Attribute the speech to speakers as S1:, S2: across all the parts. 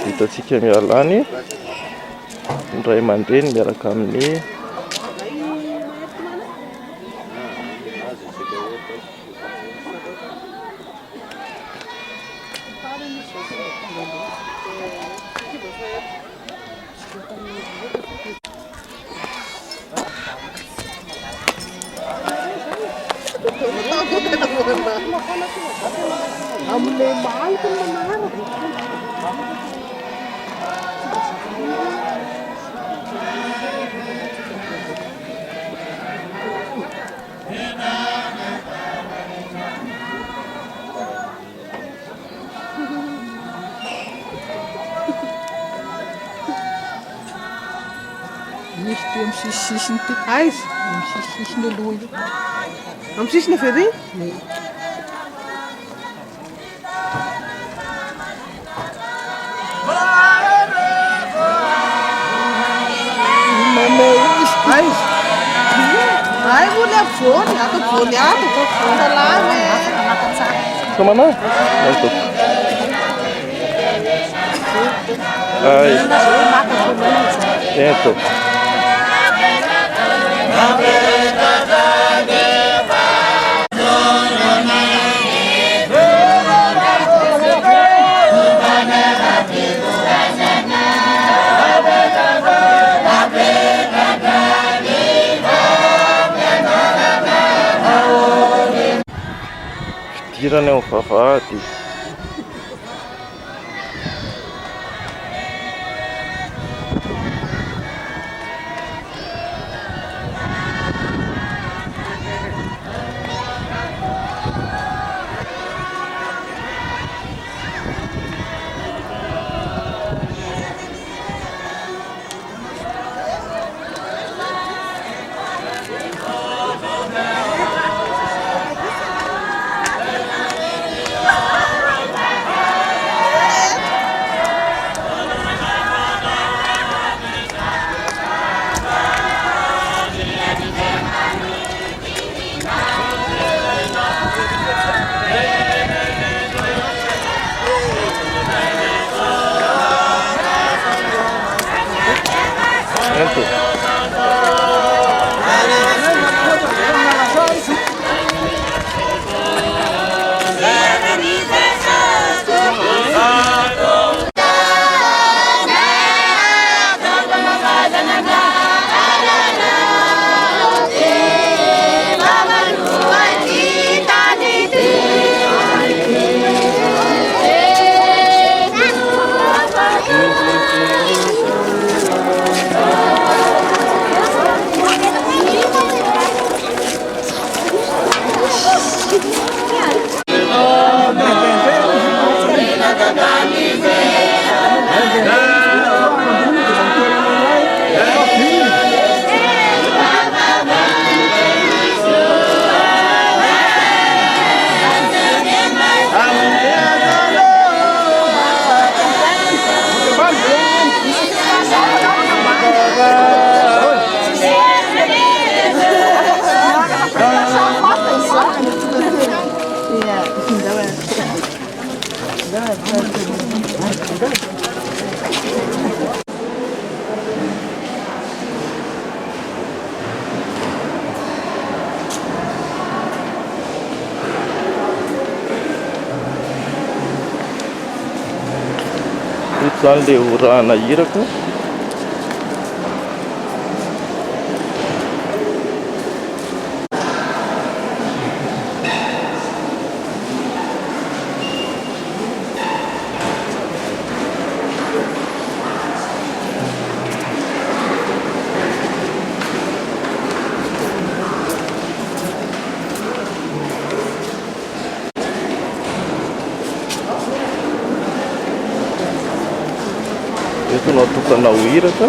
S1: Dito antsika mialany indray aman-dreny miaraka amin'ny
S2: misy ty amin'ny sisisiny ty aiza amin'ny sisisiny aloha io amin'ny sisiny fery aiza ay moa le vony ato vony ato salamy
S1: samana ai eto fidirana eo amin'ny vavahady Zany le orana hiraka eto natokana ho hiraka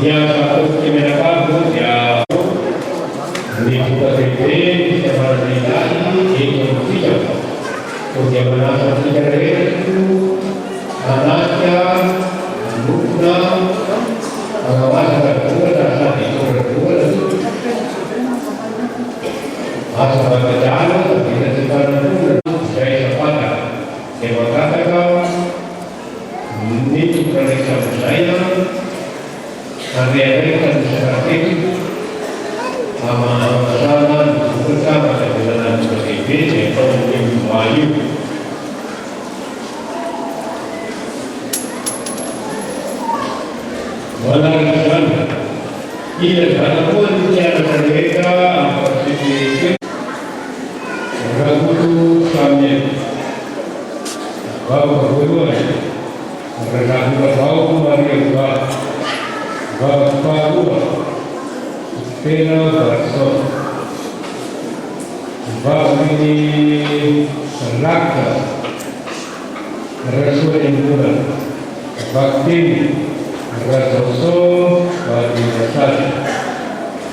S3: yang satu kemenangan ya di KTP kita berdiri di Indonesia. Bagaimana sejarah itu anaknya bukan pengawasan berdua dan itu berdua asal berjalan kita sekarang itu saya sepakat saya katakan ini mereka saya mereka seperti itu sama-sama bersama dengan PKB ekonomi maju. Walaupun ia walaupun dia mereka seperti ragu kami bawa kedua ragu bawa mari bawa pena berso bagi rakta rasul indura bakti rasoso bagi dasar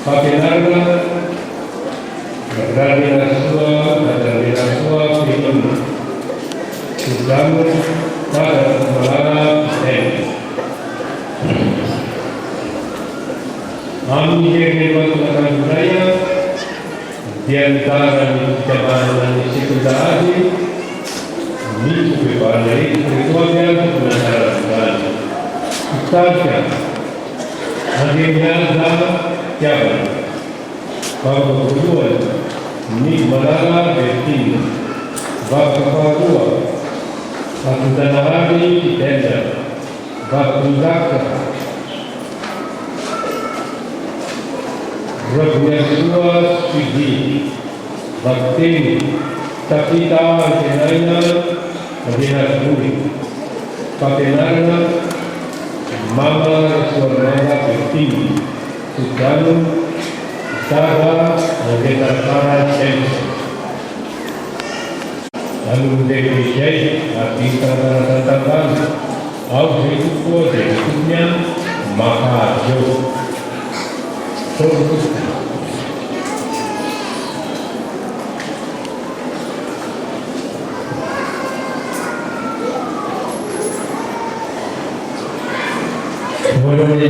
S3: pakenarna dari rasua film Islam pada malam Kami yang melakukan budaya di antara jabatan sekundaris ini juga dari ritualnya pengajaran budaya. Misalnya, akhirnya dalam jalan bahwa kedua ini melala berarti bahwa kedua satu dan hari tenda bahwa kedua Rabbiya Yeshua Sidi Bakti Tapita Jenayna Adina Duri Pakenarna Mama Swarnaya Bakti Sudanu Sada Agetarkara Chensa Lalu Dewi Jai Arti Tantang Au Hidupku Hidupnya Maka Jo Boleh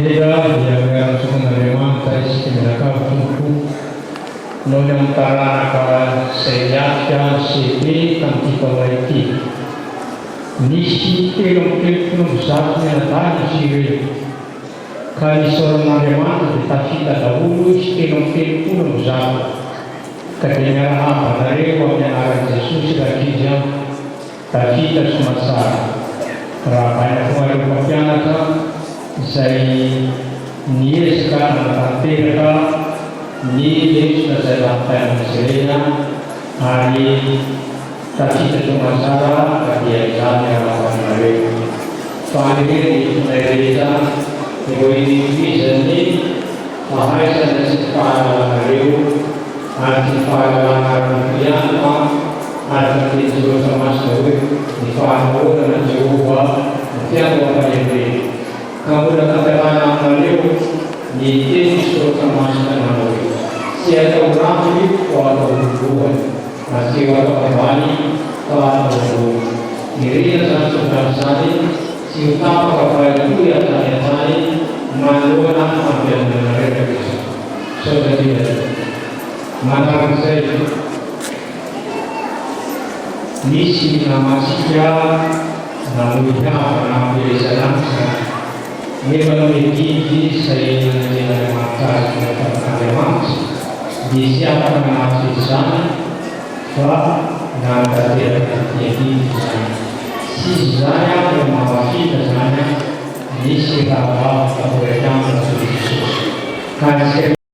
S3: tidak yang sebenarnya saya sebenarnya untuk nona antara kalau saya sih kanti perbaiki nisi film saatnya tadi sih kali seorang memang tetapi tak dahulu film pun usah kedengaran apa dari waktu arah Yesus lagi jam tapi tak semasa ramai orang berjalan saya ni sekarang nanti ni sudah saya lakukan selesai hari tapi tak semasa dia jalan lakukan hari pagi ini dari Ibu ini seni, bahaya dan sekarang riu, arti pada yang arti itu sama sekali di faham dan juga tiap orang ini. Kamu datang dengan riu, di itu sama sekali. Siapa orang ini kalau berhubungan, masih kalau kembali kalau diri dan sudah sani. Siapa kalau itu ya tanya-tanya malulah ambil mereka bisa. Sudah tidak. Mana saya misi nama saja, namanya ambil salam. Ini memiliki saya dengan mata ada maks. Di siapa mengasih sana, dan tidak jadi si saya memawasi kesana di sekitar bawah keberadaan Yesus.